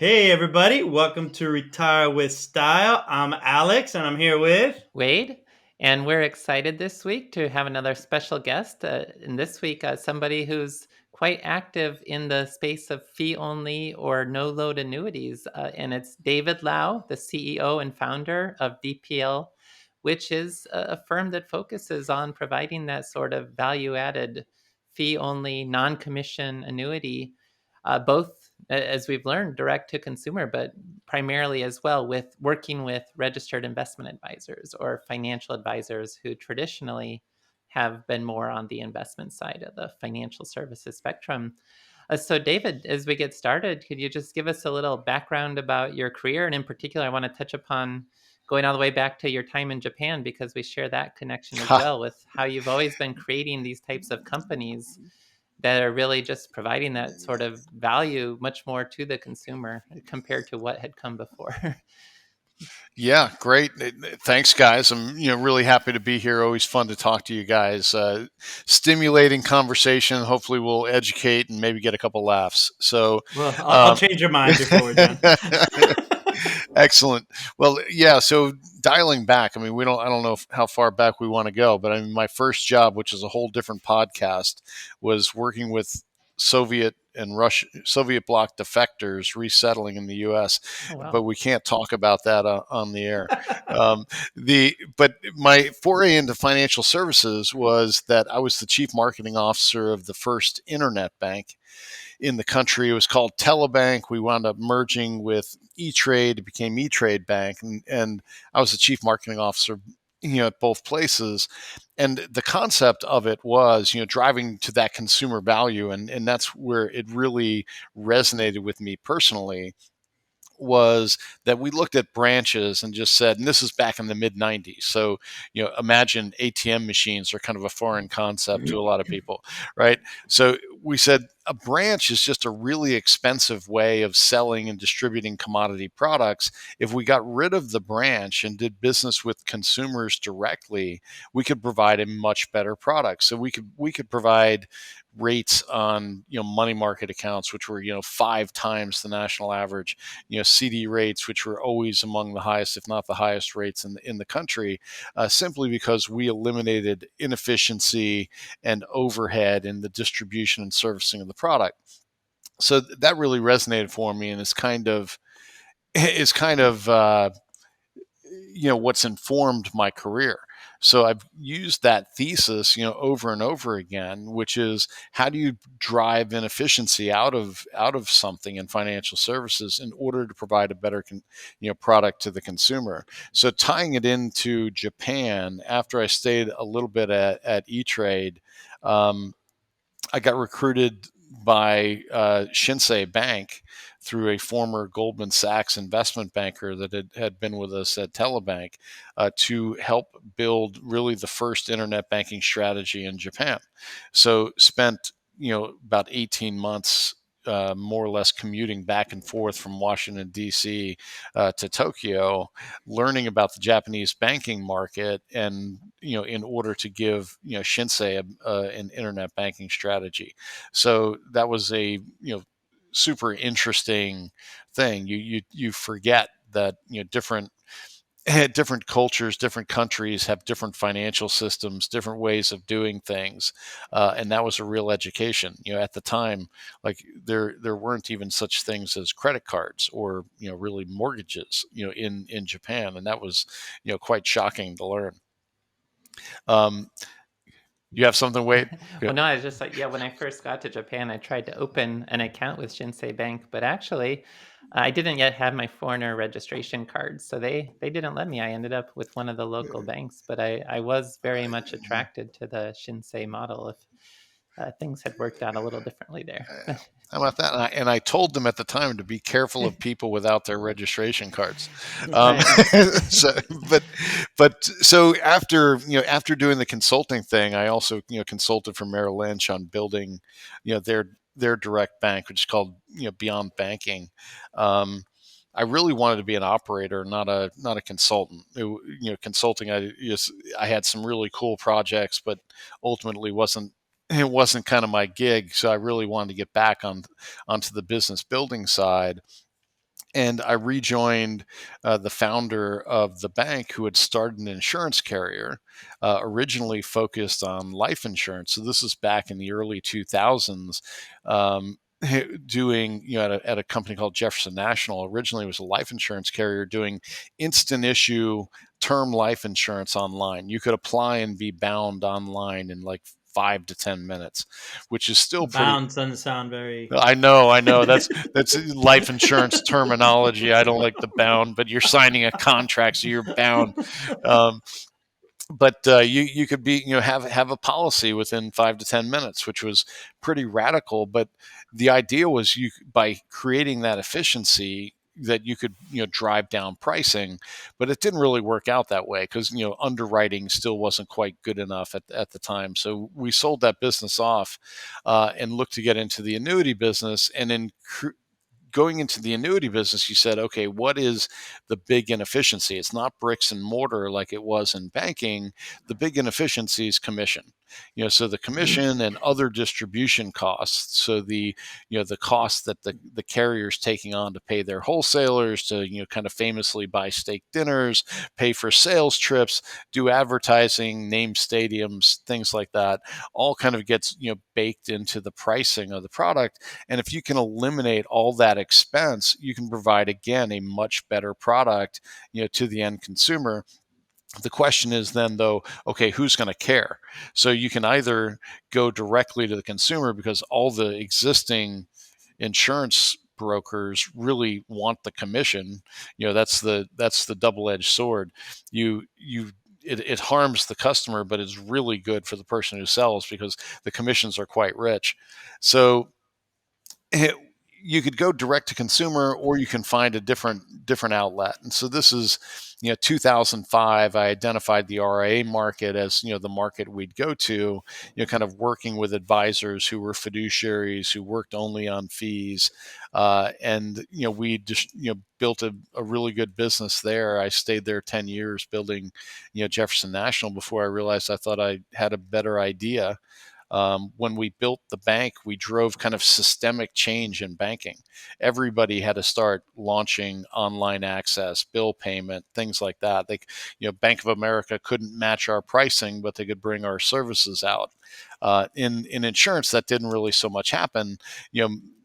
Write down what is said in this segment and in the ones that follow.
Hey everybody, welcome to Retire with Style. I'm Alex and I'm here with Wade, and we're excited this week to have another special guest. And this week, somebody who's quite active in the space of fee only or no load annuities. And it's David Lau, the CEO and founder of DPL, which is a firm that focuses on providing that sort of value added fee only non commission annuity, both as we've learned direct to consumer, but primarily as well with working with registered investment advisors or financial advisors who traditionally have been more on the investment side of the financial services spectrum. So, David, as we get started, could you just give us a little background about your career? And in particular, I want to touch upon going all the way back to your time in Japan because we share that connection as Ha, well with how you've always been creating these types of companies that are really just providing that sort of value much more to the consumer compared to what had come before. yeah, great. Thanks, guys. I'm really happy to be here. Always fun to talk to you guys. Stimulating conversation. Hopefully, we'll educate and maybe get a couple laughs. So, well, I'll um, change your mind before we're done. excellent. Well, yeah. So dialing back, I mean, we don't. I don't know how far back we want to go, but I mean, my first job, which is a whole different podcast, was working with Soviet and Soviet bloc defectors resettling in the U.S. Oh, But wow. we can't talk about that on the air. But my foray into financial services was that I was the chief marketing officer of the first internet bank in the country. It was called Telebank. We wound up merging with E-Trade. It became E-Trade Bank, and I was the chief marketing officer, at both places. And the concept of it was, driving to that consumer value, and that's where it really resonated with me personally. Was that we looked at branches and just said, and this is back in the mid 90s. So, imagine ATM machines are kind of a foreign concept to a lot of people, right? So we said a branch is just a really expensive way of selling and distributing commodity products. If we got rid of the branch and did business with consumers directly, we could provide a much better product. So we could provide rates on money market accounts which were 5 times the national average, CD rates which were always among the highest if not the highest rates in the country, simply because we eliminated inefficiency and overhead in the distribution and servicing of the product. So that really resonated for me and is kind of what's informed my career. So I've used that thesis, over and over again, which is how do you drive inefficiency out of something in financial services in order to provide a better product to the consumer. So tying it into Japan, after I stayed a little bit at E-Trade, um, I got recruited by Shinsei Bank through a former Goldman Sachs investment banker that had been with us at Telebank, to help build really the first internet banking strategy in Japan. So spent about 18 months, more or less commuting back and forth from Washington D.C. To Tokyo, learning about the Japanese banking market, and in order to give Shinsei an internet banking strategy. So that was a super interesting thing. You forget that different cultures, different countries have different financial systems, different ways of doing things, and that was a real education. At the time, like there weren't even such things as credit cards or really mortgages, in Japan, and that was quite shocking to learn. Um, you have something, Wade? Yeah. Well, no, I was just like, yeah, when I first got to Japan, I tried to open an account with Shinsei Bank, but actually, I didn't yet have my foreigner registration card, so they didn't let me. I ended up with one of the local banks, but I was very much attracted to the Shinsei model if things had worked out a little differently there. How about that? And I told them at the time to be careful of people without their registration cards. Um, Right. so, so after doing the consulting thing, I also consulted for Merrill Lynch on building their direct bank, which is called Beyond Banking. Um, I really wanted to be an operator, not a consultant. Consulting. I had some really cool projects, but ultimately wasn't kind of my gig. So I really wanted to get back onto the business building side. And I rejoined the founder of the bank who had started an insurance carrier, originally focused on life insurance. So this is back in the early 2000s. Doing, at a company called Jefferson National. Originally, it was a life insurance carrier doing instant issue term life insurance online. You could apply and be bound online in like 5 to 10 minutes, which is still pretty. Bounds doesn't sound very. I know. That's life insurance terminology. I don't like the bound, but you're signing a contract, so you're bound. Um, but you could be, have a policy within 5 to 10 minutes, which was pretty radical. But the idea was, by creating that efficiency, that you could, drive down pricing. But it didn't really work out that way, because underwriting still wasn't quite good enough at the time. So we sold that business off, and looked to get into the annuity business. And in going into the annuity business, you said, okay, what is the big inefficiency? It's not bricks and mortar like it was in banking. The big inefficiency is commission. So the commission and other distribution costs. So the cost that the carrier's taking on to pay their wholesalers to, kind of famously buy steak dinners, pay for sales trips, do advertising, name stadiums, things like that, all kind of gets, baked into the pricing of the product. And if you can eliminate all that expense, you can provide, again, a much better product, to the end consumer. The question is then, though, okay, who's going to care? So you can either go directly to the consumer, because all the existing insurance brokers really want the commission. That's the double-edged sword. It harms the customer, but it's really good for the person who sells, because the commissions are quite rich. So you could go direct to consumer, or you can find a different outlet. And so this is, 2005. I identified the RIA market as, the market we'd go to, kind of working with advisors who were fiduciaries, who worked only on fees. And we just, built a really good business there. I stayed there 10 years building, Jefferson National, before I realized I thought I had a better idea. When we built the bank, we drove kind of systemic change in banking. Everybody had to start launching online access, bill payment, things like that. Bank of America couldn't match our pricing, but they could bring our services out. In insurance, that didn't really so much happen.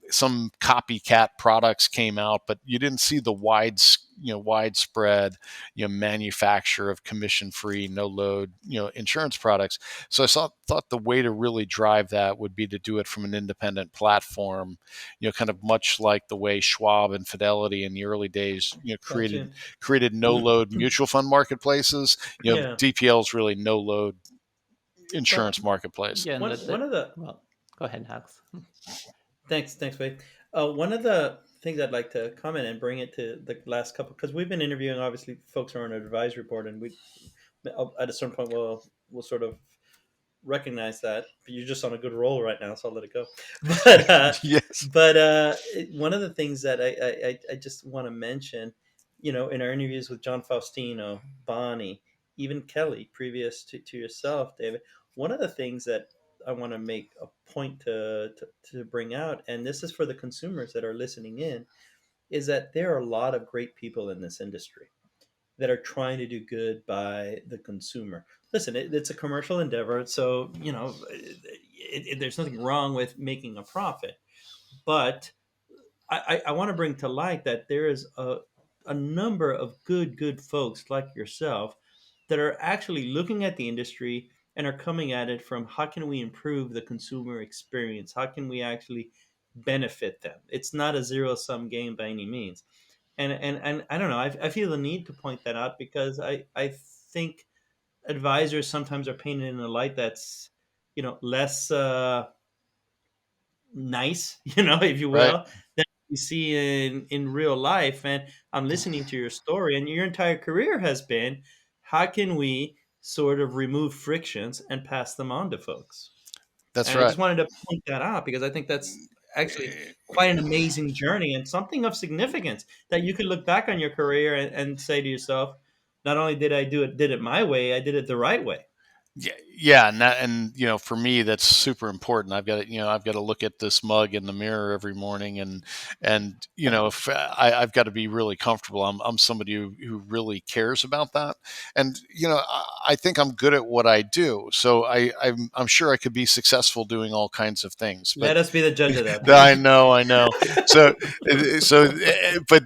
Some copycat products came out, but you didn't see the widespread, manufacture of commission-free, no-load, insurance products. So I thought the way to really drive that would be to do it from an independent platform, kind of much like the way Schwab and Fidelity in the early days, Gotcha. created no-load mutual fund marketplaces. Yeah. DPL is really no-load Well, insurance marketplace. Yeah, and one of the well, go ahead, Alex. thanks, Wade. One of the things I'd like to comment and bring it to the last couple, because we've been interviewing obviously folks who are on an advisory board, and we at a certain point we'll sort of recognize that. But you're just on a good roll right now, so I'll let it go. But Yes. one of the things that I just want to mention, in our interviews with John Faustino, Bonnie, even Kelly, previous to yourself, David, one of the things that I want to make a point to bring out, and this is for the consumers that are listening in, is that there are a lot of great people in this industry that are trying to do good by the consumer. Listen, it's a commercial endeavor, so there's nothing wrong with making a profit, but I want to bring to light that there is a number of good folks like yourself that are actually looking at the industry and are coming at it from, how can we improve the consumer experience? How can we actually benefit them? It's not a zero sum game by any means. And I don't know. I feel the need to point that out, because I think advisors sometimes are painted in a light that's less nice, if you Right. will, than you see in real life. And I'm listening to your story, and your entire career has been, how can we sort of remove frictions and pass them on to folks? That's And I right. just wanted to point that out, because I think that's actually quite an amazing journey and something of significance that you could look back on your career and say to yourself, not only did I did it my way, I did it the right way. Yeah, and for me, that's super important. I've got to look at this mug in the mirror every morning, and if I've got to be really comfortable. I'm somebody who really cares about that, and I think I'm good at what I do. So I'm sure I could be successful doing all kinds of things, but Let us be the judge of that, I please. know. So, but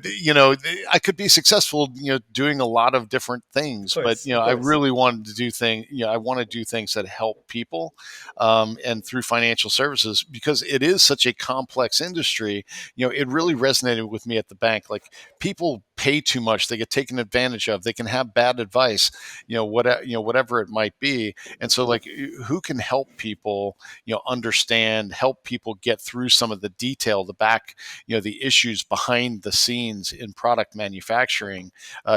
I could be successful, doing a lot of different Of things. But course, of I course. really wanted to do things. I want to do things that help people, and through financial services because it is such a complex industry. It really resonated with me at the bank. Like people pay too much, they get taken advantage of, they can have bad advice, whatever it might be, and so like who can help people understand, help people get through some of the detail, the back, the issues behind the scenes in product manufacturing,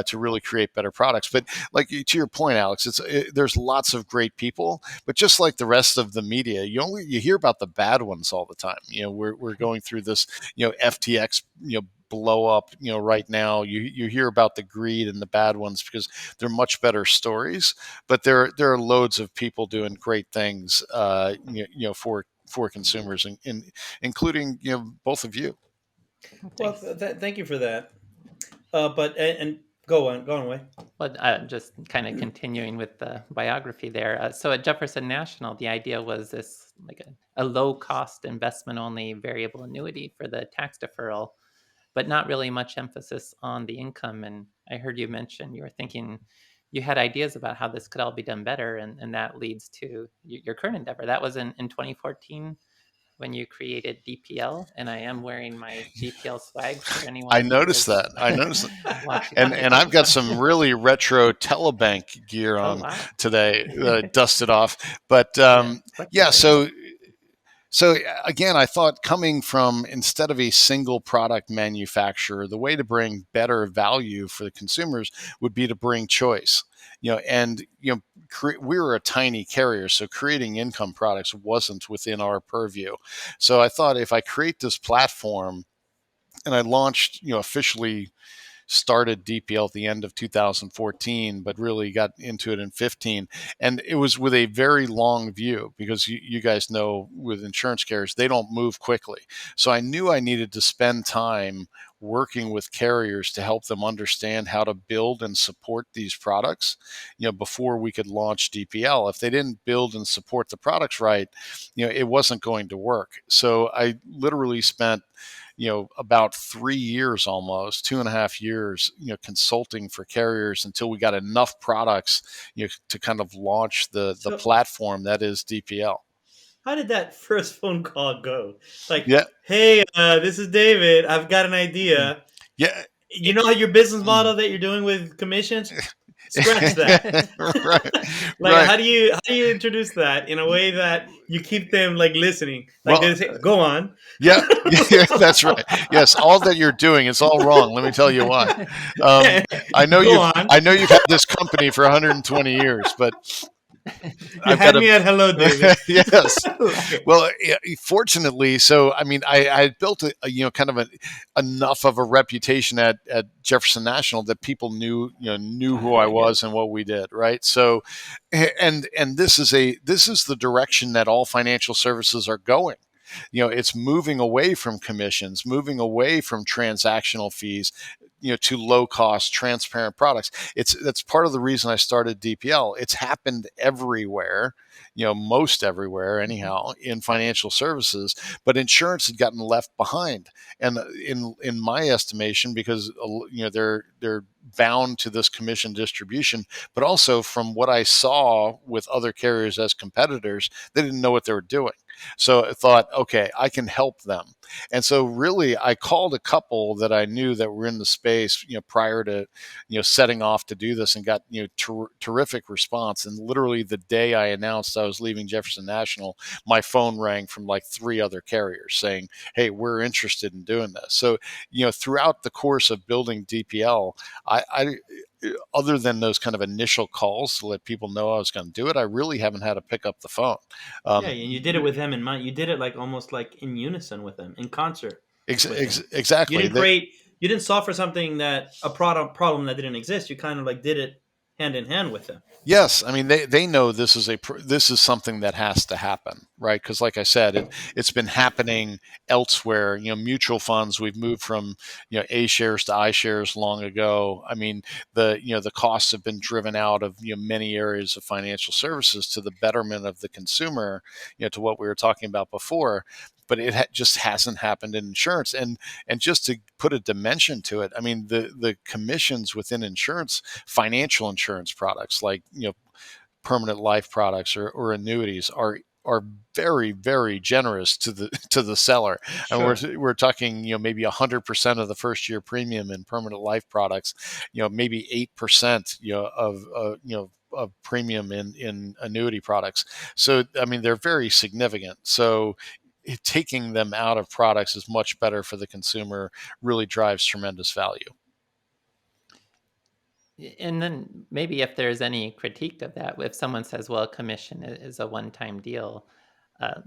to really create better products. But like to your point, Alex, there's lots of great people, but just like the rest of the media, you hear about the bad ones all the time. We're going through this, FTX, blow up, right now. You hear about the greed and the bad ones because they're much better stories, but there are loads of people doing great things, for consumers, and including both of you. Well, Thanks. thank you for that. But and go on, Way. Well, just kind of continuing with the biography there. So at Jefferson National, the idea was this like a low cost investment only variable annuity for the tax deferral, but not really much emphasis on the income. And I heard you mention you were thinking you had ideas about how this could all be done better. And that leads to your current endeavor. That was in 2014 when you created DPL. And I am wearing my DPL swag for I anyone who noticed is that. I noticed watching on and I've YouTube. got some really retro telebank gear Oh, on wow. today, dusted off. But Yeah, yeah, flexibility. so again, I thought coming from, instead of a single product manufacturer, the way to bring better value for the consumers would be to bring choice. And we were a tiny carrier, so creating income products wasn't within our purview. So I thought if I create this platform, and I launched, officially started DPL at the end of 2014, but really got into it in 15. And it was with a very long view because you guys know with insurance carriers, they don't move quickly. So I knew I needed to spend time working with carriers to help them understand how to build and support these products, before we could launch DPL. If they didn't build and support the products right, it wasn't going to work. So I literally spent about 3 years, almost 2.5 years, consulting for carriers until we got enough products, to kind of launch the So, platform that is DPL. how did that first phone call go? Like, Yeah. hey, this is David. I've got an Mm. idea. Yeah. You know how your business Mm. model that you're doing with commissions? Scratch that. Right. Like, Right. how do you introduce that in a way that you keep them like listening? Like Well, they say, go on. yeah, yeah, that's right. Yes, all that you're doing is all wrong. Let me tell you why. Um, I know Go you've on. I know you've had this company for 120 years, but You I've got had a me at hello, David. yes. Like, Well, yeah, fortunately, so I mean, I had built kind of enough of a reputation at Jefferson National that people knew who I was and what we did, right? So, and this is the direction that all financial services are going. It's moving away from commissions, moving away from transactional fees, to low cost, transparent products. That's part of the reason I started DPL. It's happened everywhere, most everywhere anyhow in financial services, but insurance had gotten left behind. And in my estimation, because they're bound to this commission distribution, but also from what I saw with other carriers as competitors, they didn't know what they were doing. So I thought, okay, I can help them. And so really I called a couple that I knew that were in the space, prior to, setting off to do this, and got, terrific response. And literally the day I announced I was leaving Jefferson National, my phone rang from like 3 other carriers saying, hey, we're interested in doing this. So, throughout the course of building DPL, I other than those kind of initial calls to let people know I was going to do it, I really haven't had to pick up the phone. yeah, Um, and you did it with them in mind. You did it like almost like in unison with them, in concert with him. You exactly. didn't create. You didn't solve for something that a product problem that didn't exist. You kind of like did it hand in hand with them. Yes, I mean they know this is something that has to happen, right? Because like I said, it's been happening elsewhere. Mutual funds, we've moved from A shares to I shares long ago. I mean the costs have been driven out of many areas of financial services to the betterment of the consumer, to what we were talking about before. But it just hasn't happened in insurance, and just to put a dimension to it, I mean the commissions within insurance, financial insurance products like permanent life products or annuities are very, very generous to the seller. And Sure. we're talking maybe 100% of the first year premium in permanent life products, maybe 8% of premium in annuity products. So I mean they're very significant. So taking them out of products is much better for the consumer, really drives tremendous value. And then maybe if there's any critique of that, if someone says, well, commission is a one-time deal, uh,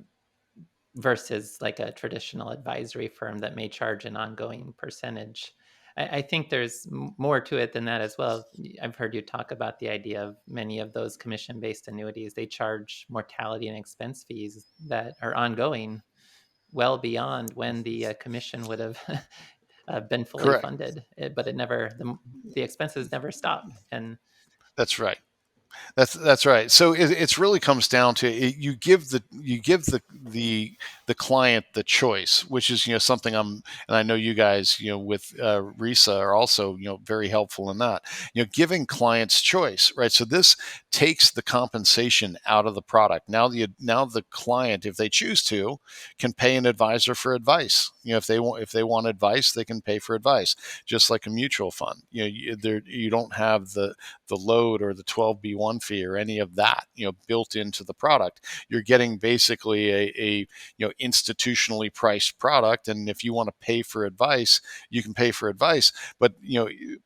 versus like a traditional advisory firm that may charge an ongoing percentage. I think there's more to it than that as well. I've heard you talk about the idea of many of those commission-based annuities. They charge mortality and expense fees that are ongoing well beyond when the commission would have been fully Correct. funded, but the expenses never stop. And That's right. That's right. So it's really comes down to you give the client the choice, which is something and I know you guys with RISA are also very helpful in that, giving clients choice, right? So this takes the compensation out of the product. Now the client, if they choose to, can pay an advisor for advice. If they want advice, they can pay for advice, just like a mutual fund. You don't have the load or the 12B1 fee or any of that built into the product. You're getting basically a institutionally priced product, and if you want to pay for advice, you can pay for advice. But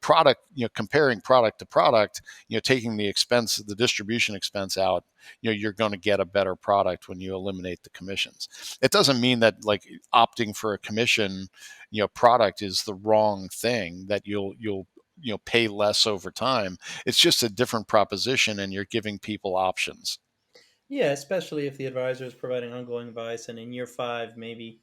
product comparing product to product, taking the distribution expense out, you're going to get a better product when you eliminate the commissions. It doesn't mean that like opting for a commission product is the wrong thing, that you'll pay less over time. It's just a different proposition, and you're giving people options. Yeah, especially if the advisor is providing ongoing advice, and in year 5, maybe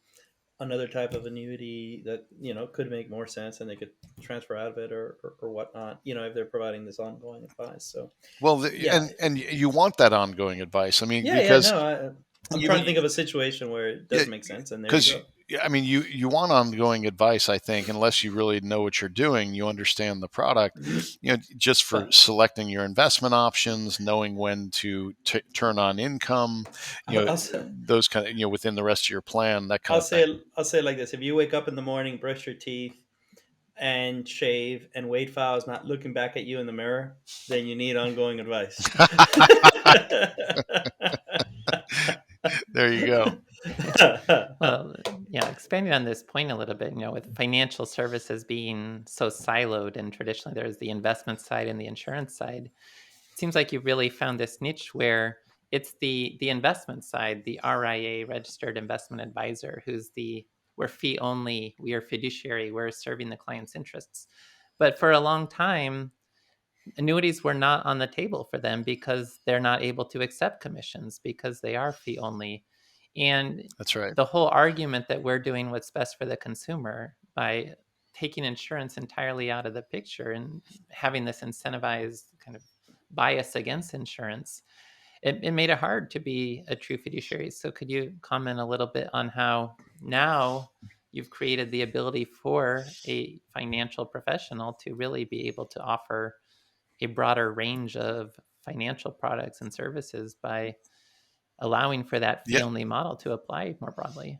another type of annuity that could make more sense, and they could transfer out of it or whatnot. If they're providing this ongoing advice. So Well, yeah, and you want that ongoing advice. I mean, yeah. because No, I'm trying to think you of a situation where it yeah, does make sense, and there you because go. I mean, you want ongoing advice. I think unless you really know what you're doing, you understand the product. Just for But selecting your investment options, knowing when to turn on income, I'll, I'll say, those kind of within the rest of your plan, that kind I'll of thing. say I'll say it like this: if you wake up in the morning, brush your teeth, and shave, and Wade Fowle is not looking back at you in the mirror, then you need ongoing advice. There you go. well, yeah, expanding on this point a little bit, with financial services being so siloed, and traditionally there's the investment side and the insurance side, it seems like you really found this niche where it's the investment side, the RIA, registered investment advisor, we're fee only, we are fiduciary, we're serving the client's interests. But for a long time, annuities were not on the table for them because they're not able to accept commissions because they are fee only. And That's right. the whole argument that we're doing what's best for the consumer by taking insurance entirely out of the picture and having this incentivized kind of bias against insurance, it made it hard to be a true fiduciary. So could you comment a little bit on how now you've created the ability for a financial professional to really be able to offer a broader range of financial products and services by allowing for that fee Yeah. only model to apply more broadly?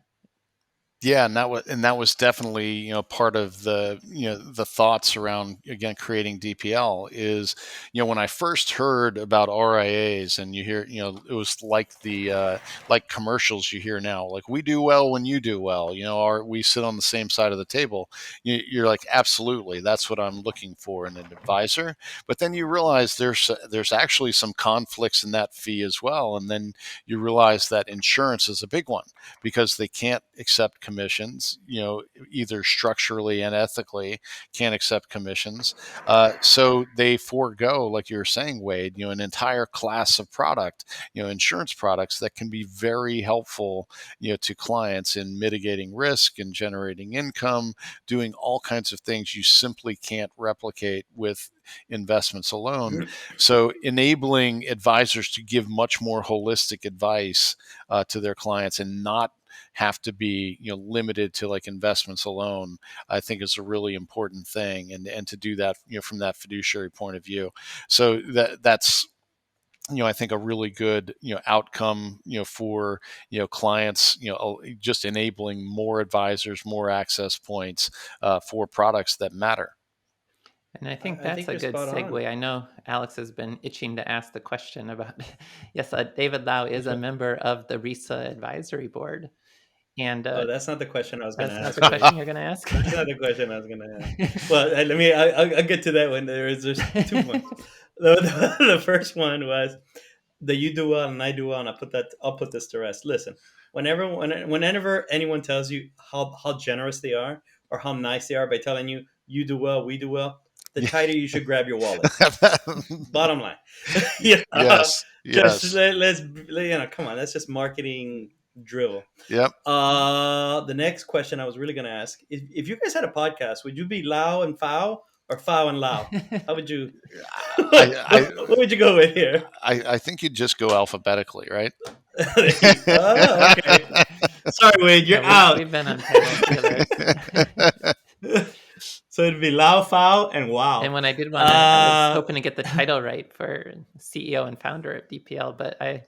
Yeah, and that was definitely part of the thoughts around, again, creating DPL is when I first heard about RIAs, and you hear it was like the like commercials you hear now, like, we do well when you do well, we sit on the same side of the table. You're like, absolutely, that's what I'm looking for in an advisor. But then you realize there's actually some conflicts in that fee as well, and then you realize that insurance is a big one because they can't accept commissions, either structurally and ethically can't accept commissions. So they forego, like you were saying, Wade, an entire class of product, insurance products that can be very helpful, to clients in mitigating risk and generating income, doing all kinds of things you simply can't replicate with investments alone. So enabling advisors to give much more holistic advice to their clients and not have to be limited to like investments alone, I think is a really important thing, and to do that from that fiduciary point of view. So that's I think a really good outcome for clients, just enabling more advisors, more access points for products that matter. And I think I that's think a you're good spot on. segue. I know Alex has been itching to ask the question about. Yes, David Lau is a member of the RISA Advisory Board, and Oh, that's not the question I was going to that's not ask, the Wade. question you're going to ask. That's not the question I was going to ask. Well, I'll get to that one. There's 2 points. The first one was that you do well and I do well, and I'll put this to rest. Listen, whenever anyone tells you how generous they are or how nice they are by telling you you do well, we do well, the tighter you should grab your wallet. Bottom line, Yes. just Yes. let's come on, that's just marketing drivel. Yep. The next question I was really going to ask: if you guys had a podcast, would you be Lau and Fao or Fao and Lau? How would you? I, What would you go with here? I think you'd just go alphabetically, right? Oh, okay. Sorry, Wade, you're Yeah, out. we've been on panels together. So it'd be Lau, Fao, and Wow. And when I did one, I was hoping to get the title right for CEO and founder of DPL, but I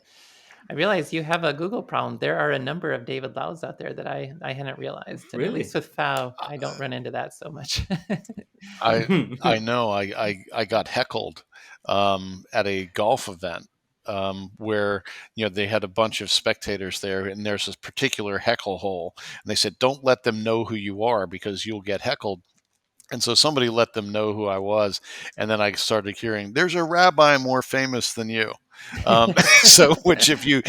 realized you have a Google problem. There are a number of David Laus out there that I hadn't realized. And at least Really? with FAO, I don't run into that so much. I know I got heckled at a golf event where they had a bunch of spectators there, and there's this particular heckle hole, and they said, "Don't let them know who you are because you'll get heckled." And so somebody let them know who I was, and then I started hearing, "There's a rabbi more famous than you." So, which if you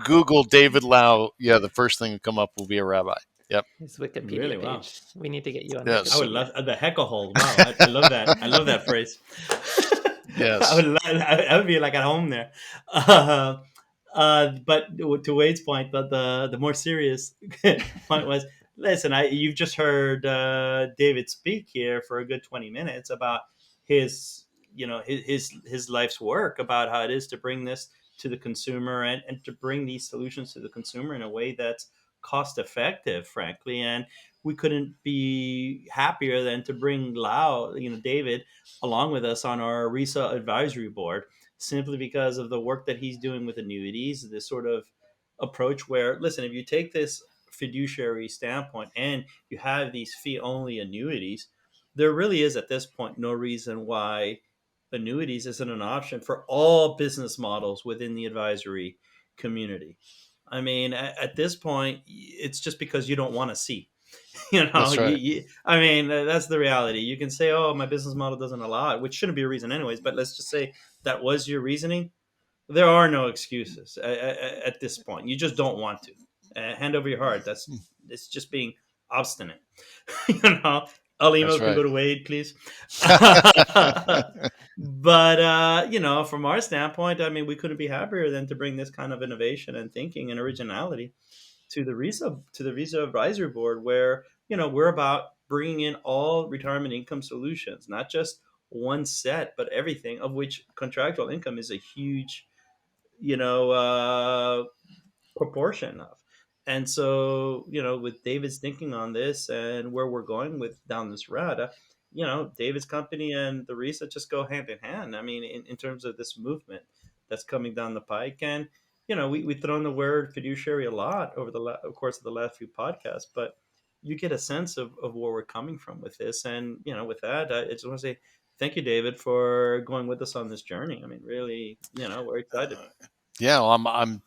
Google David Lau, yeah, the first thing to come up will be a rabbi. Yep. His Wikipedia Really? Wow. page. We need to get you on Yes. I would Wikipedia. love the heckle hole. Wow, I love that. I love that phrase. Yes. I would be like at home there. But to Wade's point, the more serious point was, listen, you've just heard David speak here for a good 20 minutes about his his life's work, about how it is to bring this to the consumer, and to bring these solutions to the consumer in a way that's cost effective, frankly. And we couldn't be happier than to bring David, along with us on our RISA advisory board, simply because of the work that he's doing with annuities, this sort of approach where, listen, if you take this fiduciary standpoint and you have these fee only annuities, there really is at this point no reason why annuities isn't an option for all business models within the advisory community. I mean, at this point, it's just because you don't want to see. That's right. I mean, that's the reality. You can say, "Oh, my business model doesn't allow it," which shouldn't be a reason, anyways. But let's just say that was your reasoning. There are no excuses at this point. You just don't want to. Hand over your heart. It's just being obstinate. All That's emails can go right. to Wade, please. But from our standpoint, I mean, we couldn't be happier than to bring this kind of innovation and thinking and originality to the RISA Advisory Board, where we're about bringing in all retirement income solutions, not just one set, but everything, of which contractual income is a huge you know proportion of. And so, with David's thinking on this and where we're going with down this route, David's company and the RISA just go hand in hand. I mean, in terms of this movement that's coming down the pike. And, we've thrown the word fiduciary a lot over the course of the last few podcasts, but you get a sense of where we're coming from with this. And, with that, I just want to say thank you, David, for going with us on this journey. I mean, really, we're excited. Yeah, well, I'm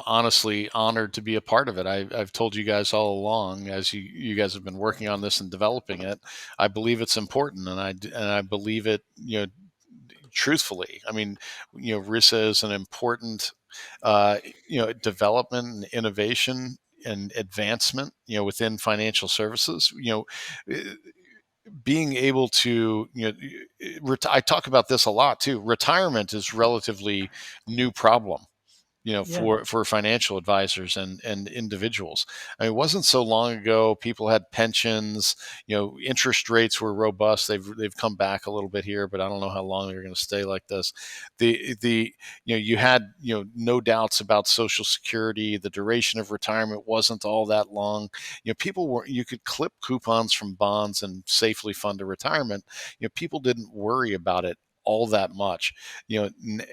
honestly honored to be a part of it. I've told you guys all along, as you guys have been working on this and developing it. I believe it's important, and I believe it truthfully. I mean, RISA is an important development and innovation and advancement, within financial services. Being able to, I talk about this a lot too. Retirement is relatively new problem, Yeah. for financial advisors and individuals. I mean, it wasn't so long ago people had pensions, interest rates were robust. They've come back a little bit here, but I don't know how long they're going to stay like this. The you had, no doubts about Social Security. The duration of retirement wasn't all that long. You could clip coupons from bonds and safely fund a retirement. People didn't worry about it all that much.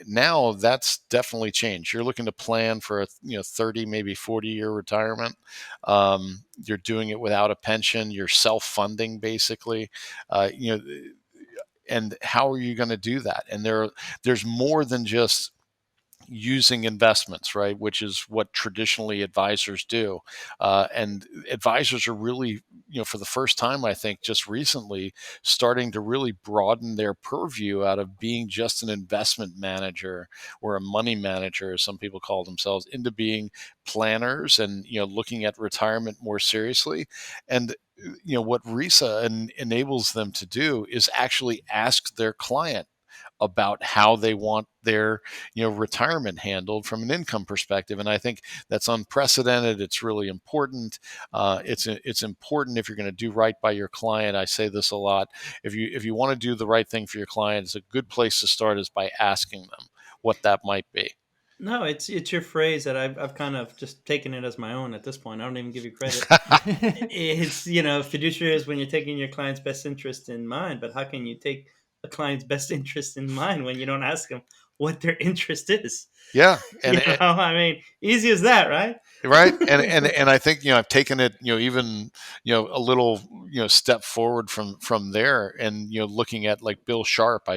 Now that's definitely changed. You're looking to plan for a 30, maybe 40-year retirement. You're doing it without a pension. You're self-funding basically. And how are you going to do that? And there's more than just using investments, right? Which is what traditionally advisors do. And advisors are really, for the first time, I think, just recently, starting to really broaden their purview out of being just an investment manager or a money manager, as some people call themselves, into being planners and, looking at retirement more seriously. And what RISA enables them to do is actually ask their client about how they want their retirement handled from an income perspective. And I think that's unprecedented. It's really important. It's important if you're going to do right by your client. I say this a lot. If you want to do the right thing for your client, it's a good place to start is by asking them what that might be. No, it's your phrase that I've kind of just taken it as my own at this point. I don't even give you credit. It's, fiduciary is when you're taking your client's best interest in mind, but how can you take a client's best interest in mind when you don't ask them what their interest is? Yeah, and I mean, easy as that, right? right, and I think I've taken it even a little step forward from there, and looking at like Bill Sharp.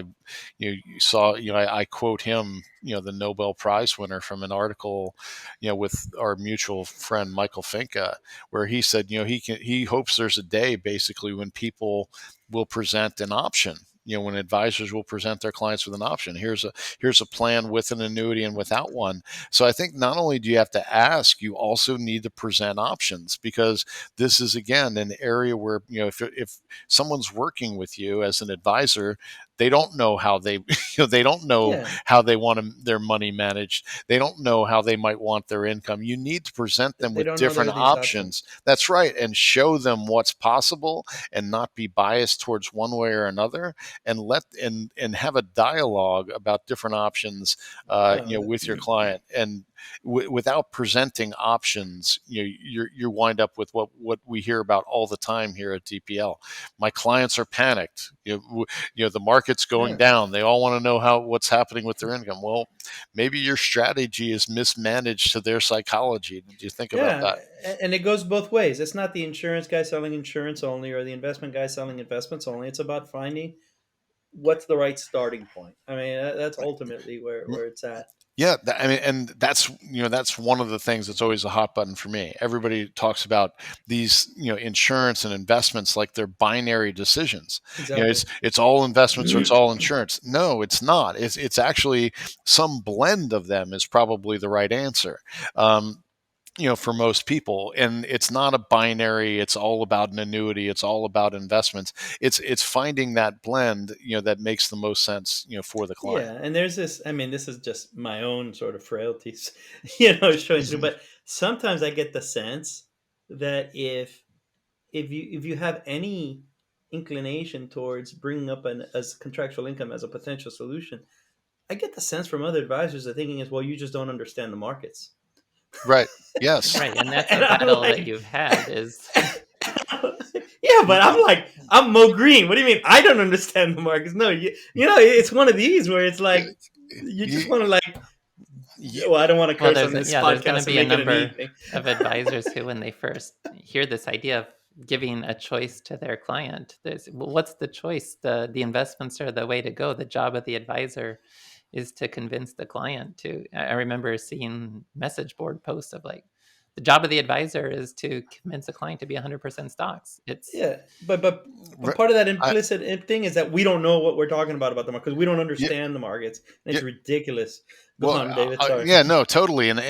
You saw I quote him, the Nobel Prize winner, from an article with our mutual friend Michael Finke, where he said he hopes there's a day basically when people will present an option. When advisors will present their clients with an option. Here's a plan with an annuity and without one. So I think not only do you have to ask, you also need to present options, because this is, again, an area where if someone's working with you as an advisor, they don't know how they don't know Yeah. how they want their money managed. They don't know how they might want their income. You need to present them They with don't know there different are these options. options. That's right, and show them what's possible, and not be biased towards one way or another, and have a dialogue about different options, Oh, with your client. And without presenting options, you wind up with what we hear about all the time here at DPL. My clients are panicked. The market's going yeah. down. They all want to know what's happening with their income. Well, maybe your strategy is mismanaged to their psychology. Did you think about Yeah, that? and it goes both ways. It's not the insurance guy selling insurance only or the investment guy selling investments only. It's about finding what's the right starting point. I mean, that's ultimately where it's at. Yeah, I mean, and that's one of the things that's always a hot button for me. Everybody talks about these insurance and investments like they're binary decisions. Exactly. It's all investments or it's all insurance. No, it's not. It's actually some blend of them is probably the right answer. For most people, and it's not a binary. It's all about an annuity. It's all about investments. It's finding that blend that makes the most sense for the client. Yeah, and there's this. I mean, this is just my own sort of frailties, showing through. But sometimes I get the sense that if you have any inclination towards bringing up an as contractual income as a potential solution, I get the sense from other advisors that thinking is, well, you just don't understand the markets. Right. Yes. Right, and that's a And I'm battle that like, you've had is yeah, but I'm like, I'm Mo Green. What do you mean? I don't understand the markets. No, it's one of these where it's like, you just You, want to like, you, well, I don't want to well, curse on this there's going to podcast and be a make it an number evening. of advisors who, when they first hear this idea of giving a choice to their client, there's, well, what's the choice? The investments are the way to go. The job of the advisor is to convince the client to. I remember seeing message board posts of like, the job of the advisor is to convince a client to be 100% stocks. It's Yeah, but part of that I, implicit thing is that we don't know what we're talking about the market because we don't yeah, understand the markets, and yeah. it's ridiculous. Go Well, on, David. Sorry. yeah, no, totally, and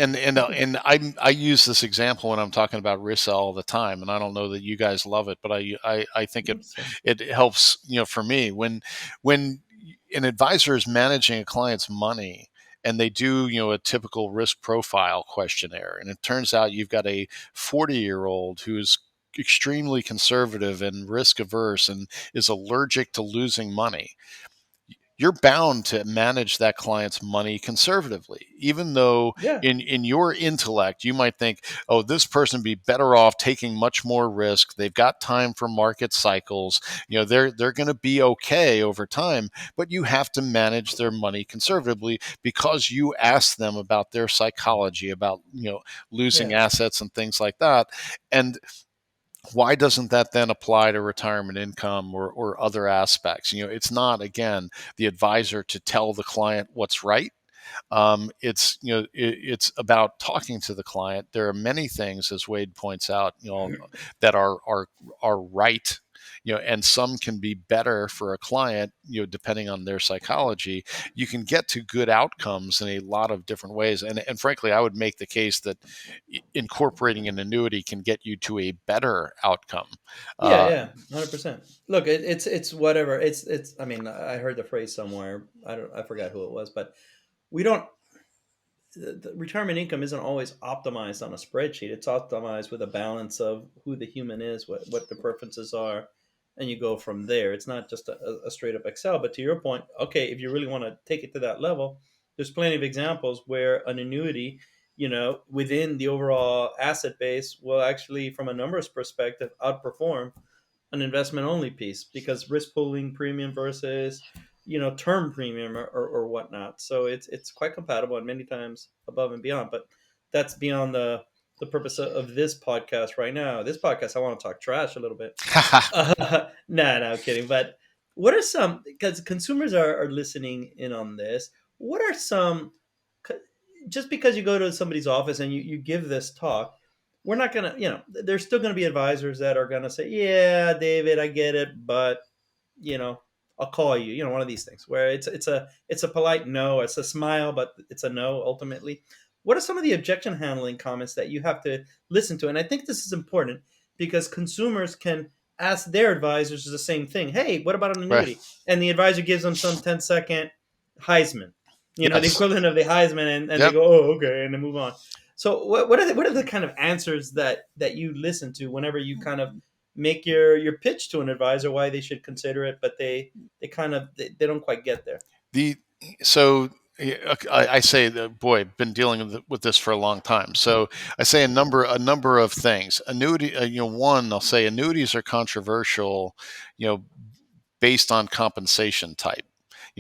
I use this example when I'm talking about RISA all the time, and I don't know that you guys love it, but I think Sorry. it helps, for me when an advisor is managing a client's money and they do, a typical risk profile questionnaire, and it turns out you've got a 40-year-old who's extremely conservative and risk averse and is allergic to losing money. You're bound to manage that client's money conservatively, even though Yeah, in your intellect you might think, oh, this person would be better off taking much more risk. They've got time for market cycles. They're going to be okay over time, but you have to manage their money conservatively because you ask them about their psychology, about losing yeah, assets and things like that. And why doesn't that then apply to retirement income or other aspects? It's not, again, the advisor to tell the client what's right. It's about talking to the client. There are many things, as Wade points out, that are right. And some can be better for a client, depending on their psychology. You can get to good outcomes in a lot of different ways. And frankly, I would make the case that incorporating an annuity can get you to a better outcome. yeah, Uh, yeah. 100%. Look, it's whatever. It's. I mean, I heard the phrase somewhere. I forgot who it was, but we don't. The retirement income isn't always optimized on a spreadsheet. It's optimized with a balance of who the human is, what the preferences are, and you go from there. It's not just a straight up Excel. But to your point, okay, if you really want to take it to that level, there's plenty of examples where an annuity, within the overall asset base, will actually, from a numbers perspective, outperform an investment only piece because risk pooling premium versus term premium or whatnot. So it's quite compatible and many times above and beyond. But that's beyond the purpose of this podcast right now. This podcast, I want to talk trash a little bit. Nah, no, I'm kidding. But what are some, because consumers are listening in on this, what are some, just because you go to somebody's office and you give this talk, we're not going to, there's still going to be advisors that are going to say, yeah, David, I get it, but, you know, I'll call you, one of these things where it's a polite no, it's a smile, but it's a no ultimately. What are some of the objection handling comments that you have to listen to? And I think this is important because consumers can ask their advisors the same thing. Hey, what about an right. annuity? And the advisor gives them some 10-second Heisman, the Yes. equivalent of the Heisman, and they Yep. go, oh, okay, and they move on. So what are the kind of answers that you listen to whenever you kind of make your pitch to an advisor why they should consider it, but they don't quite get there? The so I say that, boy, been dealing with this for a long time. So I say a number of things. Annuity, one, I'll say annuities are controversial, you know, based on compensation type.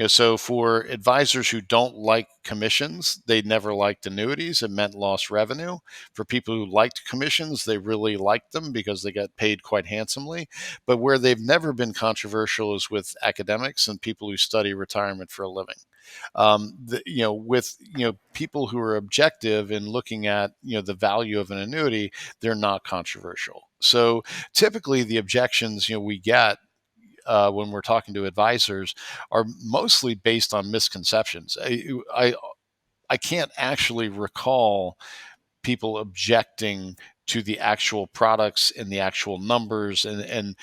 So for advisors who don't like commissions, they never liked annuities. It meant lost revenue. For people who liked commissions, they really liked them because they got paid quite handsomely. But where they've never been controversial is with academics and people who study retirement for a living. With people who are objective in looking at the value of an annuity, they're not controversial. So typically, the objections we get when we're talking to advisors are mostly based on misconceptions. I can't actually recall people objecting to the actual products and the actual numbers and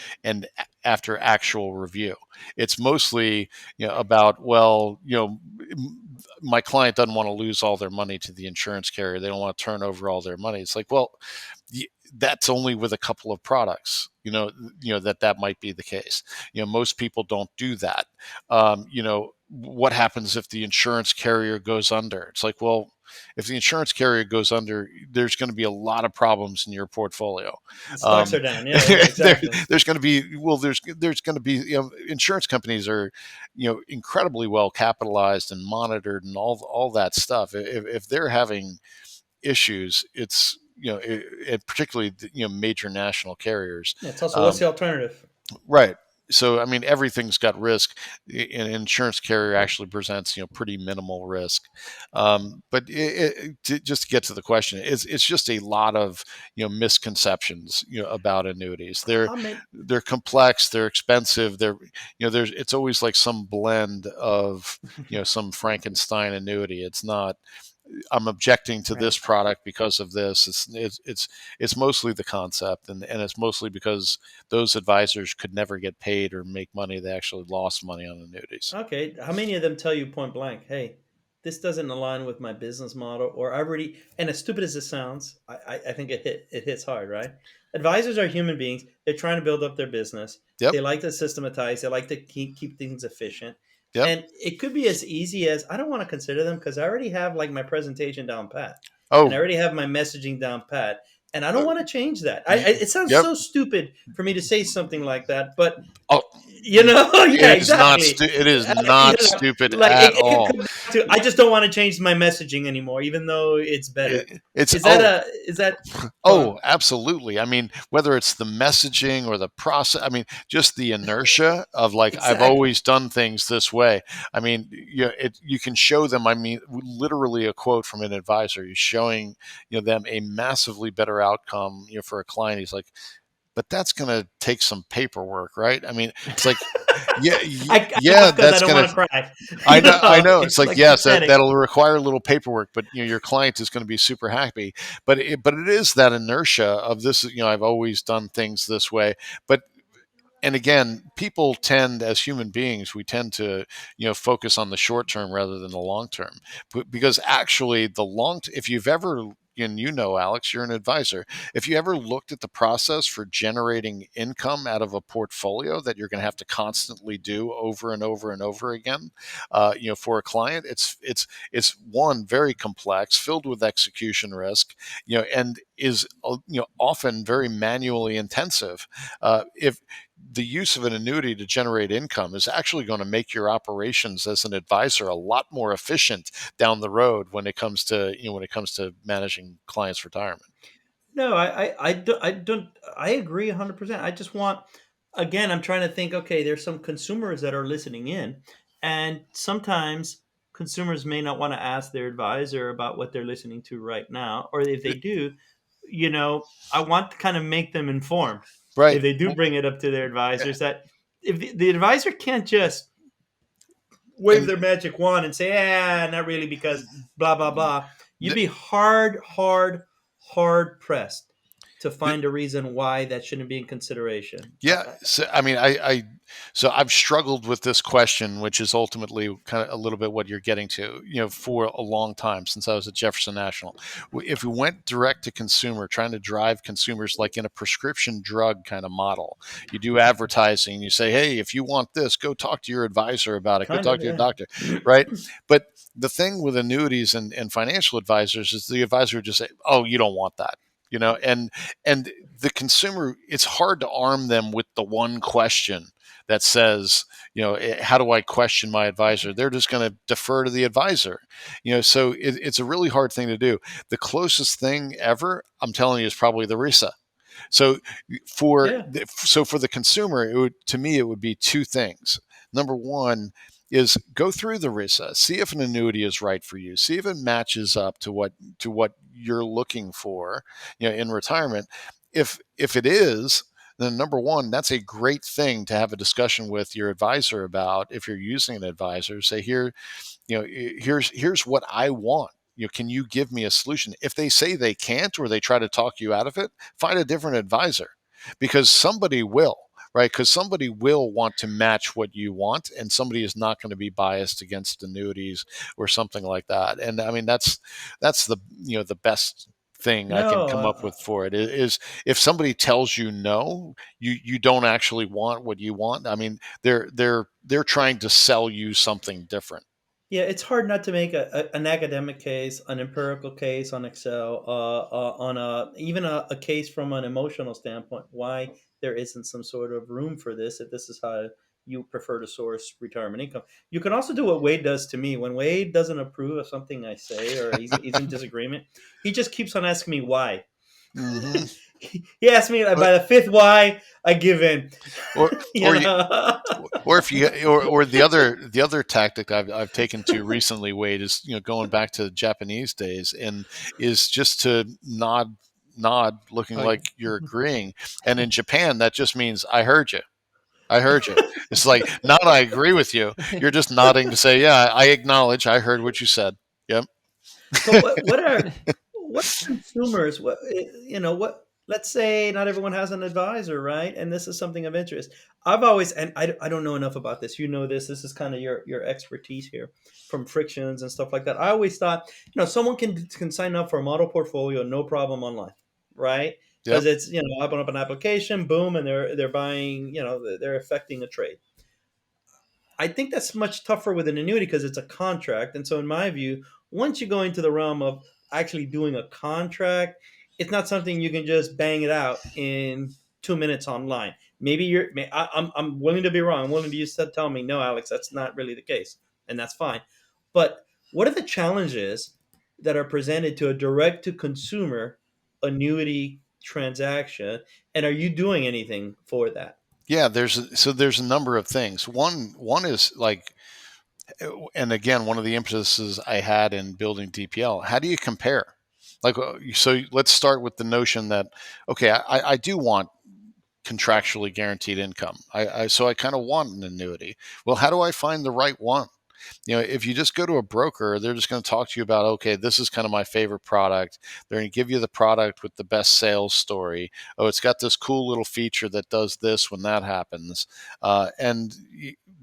after actual review. It's mostly about, well, my client doesn't want to lose all their money to the insurance carrier. They don't want to turn over all their money. It's like, well, that's only with a couple of products, that might be the case. Most people don't do that. What happens if the insurance carrier goes under? It's like, well, if the insurance carrier goes under, there's going to be a lot of problems in your portfolio. The stocks Um, are down. Yeah, yeah, exactly. there's going to be, there's going to be, insurance companies are, incredibly well capitalized and monitored and all that stuff. If they're having issues, it's particularly major national carriers. Yeah, it's also, Um, what's the alternative? right. so I mean, everything's got risk. An insurance carrier actually presents, pretty minimal risk. But just to get to the question, it's just a lot of, misconceptions, about annuities. They're How many? they're complex, they're expensive, there's it's always like some blend of, some Frankenstein annuity. It's not, I'm objecting to this Right. product because of this. It's mostly the concept, and it's mostly because those advisors could never get paid or make money. They actually lost money on annuities. Okay. How many of them tell you point blank, hey, this doesn't align with my business model, or I already, and as stupid as it sounds, I think it hits hard, right? Advisors are human beings. They're trying to build up their business. Yep. They like to systematize. They like to keep things efficient. Yep. And it could be as easy as I don't want to consider them because I already have like my presentation down pat, and I Oh. already have my messaging down pat, and I don't want to change that. It sounds Yep. so stupid for me to say something like that, but Oh, yeah, it is not. exactly. It is You not know, stupid like at it could all. come back to I just don't want to change my messaging anymore, even though it's better. It's Is that go on? Oh, absolutely. I mean, whether it's the messaging or the process, I mean, just the inertia of like, I've Exactly. always done things this way. I mean, you can show them, I mean, literally a quote from an advisor. You're showing, them a massively better outcome, for a client. He's like, but that's going to take some paperwork, right? I mean, it's like, yeah, I yeah, laugh because I that's don't going want to, to cry. I know, I know. It's It's like, like yes, pathetic. that'll require a little paperwork, but your client is going to be super happy. But it is that inertia of this. I've always done things this way. But and again, people tend, as human beings, we tend to, focus on the short term rather than the long term, because actually, if you've ever, and Alex, you're an advisor. If you ever looked at the process for generating income out of a portfolio that you're going to have to constantly do over and over and over again, for a client, it's one, very complex, filled with execution risk, and is, often very manually intensive. If the use of an annuity to generate income is actually going to make your operations as an advisor a lot more efficient down the road when it comes to, managing clients' retirement. No, I don't. I agree 100%. I just want, again, I'm trying to think. Okay, there's some consumers that are listening in, and sometimes consumers may not want to ask their advisor about what they're listening to right now, or if they do, I want to kind of make them informed if Right. they do Well, bring it up to their eh, advisors that if the advisor can't just wave and their magic wand and say, not really because blah, blah, blah. You'd th- be hard pressed to find a reason why that shouldn't be in consideration. Yeah, so I mean, so I've struggled with this question, which is ultimately kind of a little bit what you're getting to, for a long time since I was at Jefferson National. If we went direct to consumer, trying to drive consumers like in a prescription drug kind of model, you do advertising, you say, hey, if you want this, go talk to your advisor about it, go Kind talk of, to your yeah. doctor, right? But the thing with annuities and financial advisors is the advisor would just say, oh, you don't want that. And the consumer, it's hard to arm them with the one question that says, how do I question my advisor? They're just going to defer to the advisor. So it's a really hard thing to do. The closest thing ever, I'm telling you, is probably the RISA. So Yeah. for the consumer, to me, it would be two things. Number one is go through the RISA, see if an annuity is right for you, see if it matches up to what you're looking for, in retirement. If it is, then number one, that's a great thing to have a discussion with your advisor about. If you're using an advisor, say, here's what I want. Can you give me a solution? If they say they can't, or they try to talk you out of it, find a different advisor, because somebody will, right? Because somebody will want to match what you want, and somebody is not going to be biased against annuities or something like that. And I mean, that's the best thing I can No, come up with for it is if somebody tells you no, you don't actually want what you want. I mean, they're trying to sell you something different. yeah, it's hard not to make an academic case, an empirical case on Excel, on even a case from an emotional standpoint, why there isn't some sort of room for this if this is how you prefer to source retirement income. You can also do what Wade does to me. When Wade doesn't approve of something I say or he's in disagreement, he just keeps on asking me why. Hmm. He asked me But, by the fifth why, I give in. or You or you, know. or if you or the other tactic I've taken to recently, Wade, is going back to Japanese days, and is just to nod looking Oh yeah. like you're agreeing. And in Japan that just means I heard you. I heard you. It's like, not I agree with you. You're just nodding to say, yeah, I acknowledge. I heard what you said. Yep. So what consumers, what, let's say not everyone has an advisor, right? And this is something of interest. I've always, and I don't know enough about this. You know this. This is kind of your expertise here, from frictions and stuff like that. I always thought, someone can sign up for a model portfolio, no problem, online, right? Because Yep. it's, open up an application, boom, and they're buying, they're affecting a trade. I think that's much tougher with an annuity because it's a contract. And so, in my view, once you go into the realm of actually doing a contract, it's not something you can just bang it out in 2 minutes online. Maybe I'm willing to be wrong. I'm willing to tell me, no, Alex, that's not really the case. And that's fine. But what are the challenges that are presented to a direct to consumer annuity transaction? And are you doing anything for that? Yeah. There's a number of things. One is like, and again, one of the impetuses I had in building DPL. How do you compare? Like, so let's start with the notion that, okay, I do want contractually guaranteed income. So I kind of want an annuity. Well, how do I find the right one? If you just go to a broker, they're just going to talk to you about, okay, this is kind of my favorite product. They're going to give you the product with the best sales story. Oh, it's got this cool little feature that does this when that happens, and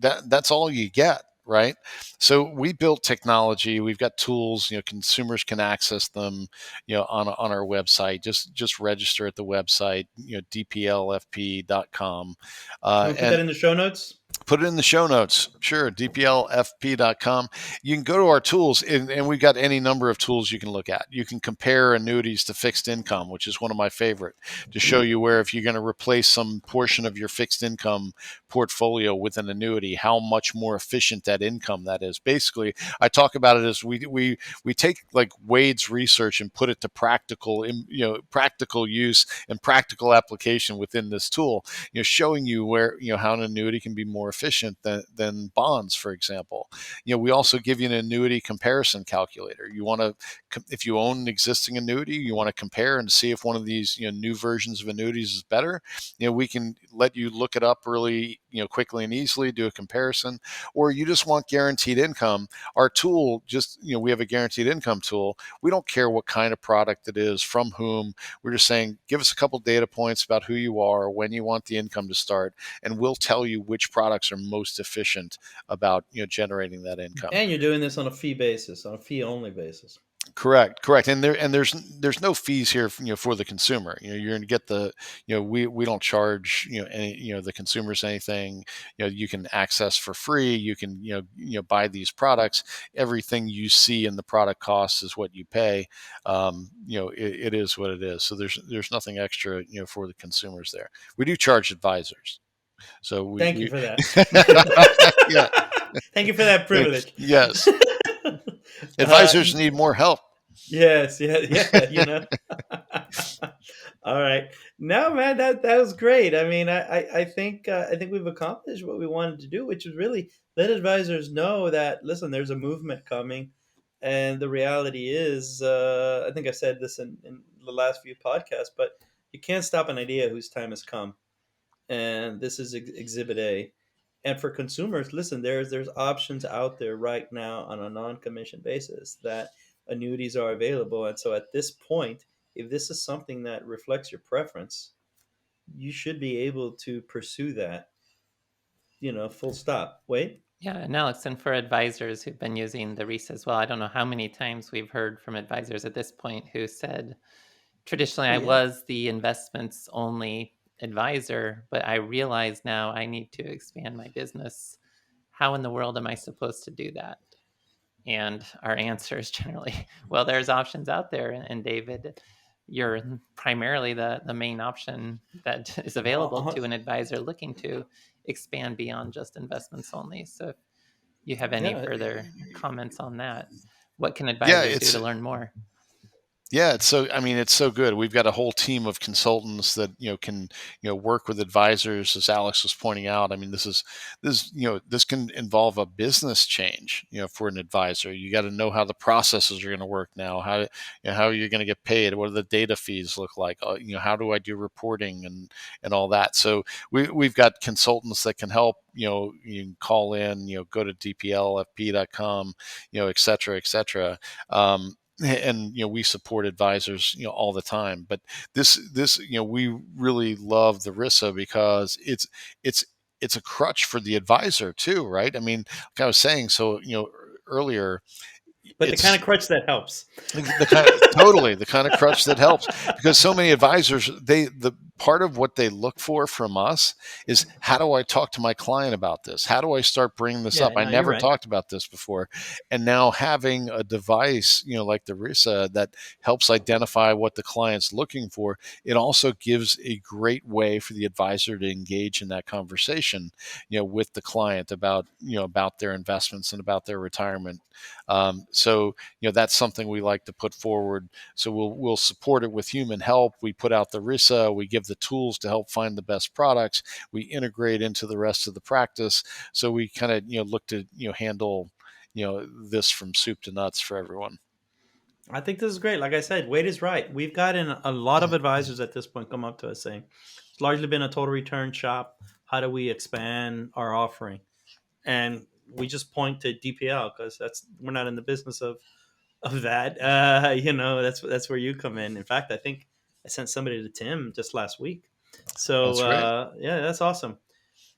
that's all you get. Right. So we built technology. We've got tools, consumers can access them, on our website. Just register at the website, dplfp.com. Can we put And that in the show notes? put it in the show notes. Sure, dplfp.com. You can go to our tools, and we've got any number of tools you can look at. You can compare annuities to fixed income, which is one of my favorite, to show you where, if you're going to replace some portion of your fixed income portfolio with an annuity, how much more efficient that income that is. Basically, I talk about it as we take like Wade's research and put it to practical use and practical application within this tool, showing you where, how an annuity can be more efficient than bonds, for example. We also give you an annuity comparison calculator. You want to, if you own an existing annuity, you want to compare and see if one of these, new versions of annuities is better. We can let you look it up really, quickly and easily, do a comparison. Or you just want guaranteed income. Our tool just, we have a guaranteed income tool. We don't care what kind of product it is, from whom. We're just saying, give us a couple data points about who you are, when you want the income to start, and we'll tell you which products are most efficient about, generating that income. And you're doing this on a fee basis, on a fee only basis. Correct. And there's no fees here, for the consumer. You're going to get we don't charge, the consumers anything. You can access for free. You can, buy these products. Everything you see in the product costs is what you pay. It is what it is. So there's nothing extra, for the consumers there. We do charge advisors. So Thank you we for that. yeah. Thank you for that privilege. Yes. uh, Advisors need more help. yes, yeah. All right. No, man, that was great. I mean, I think we've accomplished what we wanted to do, which is really let advisors know that, listen, there's a movement coming, and the reality is, I think I said this in the last few podcasts, but you can't stop an idea whose time has come, and this is Exhibit A. And for consumers, listen, there's options out there right now on a non-commission basis that annuities are available. And so at this point, if this is something that reflects your preference, you should be able to pursue that, full stop. Wait. Yeah, and Alex, and for advisors who've been using the RISA as well, I don't know how many times we've heard from advisors at this point who said, traditionally, Oh I yeah. was the investments only advisor, but I realize now I need to expand my business. How in the world am I supposed to do that? And our answer is generally, well, there's options out there. And David, you're primarily the main option that is available Uh, to an advisor looking to expand beyond just investments only. So if you have any yeah. further comments on that, what can Yeah, advisors do to learn more? Yeah, it's so good. We've got a whole team of consultants that, can, work with advisors, as Alex was pointing out. I mean, this can involve a business change, for an advisor. You got to know how the processes are going to work now, how you're going to get paid, what do the data fees look like, how do I do reporting and all that. So we've got consultants that can help. You can call in, go to dplfp.com, et cetera, et cetera. And we support advisors all the time, but this we really love the RISA because it's a crutch for the advisor too, right? I mean, like I was saying, so earlier, But the kind it's of crutch that helps. totally the kind of crutch that helps, because so many advisors, the part of what they look for from us is, how do I talk to my client about this? How do I start bringing this Yeah, up? I no, you're never right. talked about this before. And now having a device, like the RISA, that helps identify what the client's looking for, it also gives a great way for the advisor to engage in that conversation, with the client about, about their investments and about their retirement. So that's something we like to put forward. So we'll support it with human help. We put out the RISA. We give the tools to help find the best products. We integrate into the rest of the practice. So we kind of look to handle this from soup to nuts for everyone. I think this is great. Like I said, Wade is right. We've gotten a lot of advisors at this point come up to us saying it's largely been a total return shop. How do we expand our offering? And we just point to DPL because we're not in the business of that. That's where you come in. In fact, I think I sent somebody to Tim just last week. So That's great. yeah, that's awesome.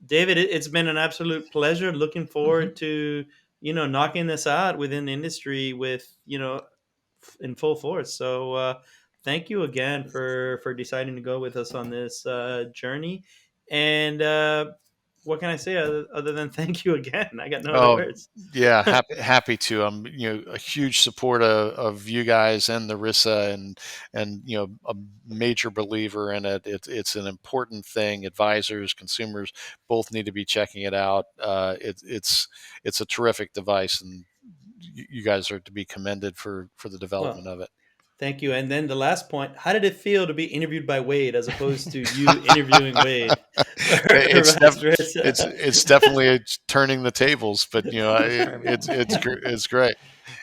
David, it's been an absolute pleasure. Looking Hmm. forward to knocking this out within the industry with in full force. So thank you again for deciding to go with us on this journey. And what can I say other than thank you again? I got no other Oh, words. yeah, happy to. I'm a huge supporter of you guys and the RISA, and a major believer in it. It's an important thing. Advisors, consumers both need to be checking it out. It's a terrific device, and you guys are to be commended for the development Well, of it. thank you. And then the last point: how did it feel to be interviewed by Wade as opposed to you interviewing Wade, or it's vice def- it's versa? it's definitely turning the tables, but It's perfect. it's great.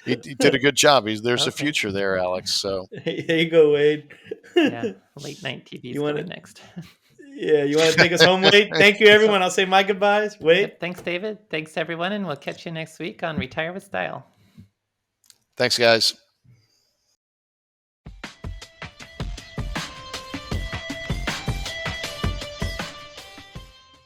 He did a good job. There's a Okay, future there, Alex. So here you go, Wade. Yeah, late night TV is You want coming to? next. Yeah, you want to take us home, Wade? Thank you, So, everyone. I'll say my goodbyes. Wade. yep, thanks, David. Thanks, everyone, and we'll catch you next week on Retire with Style. thanks, guys.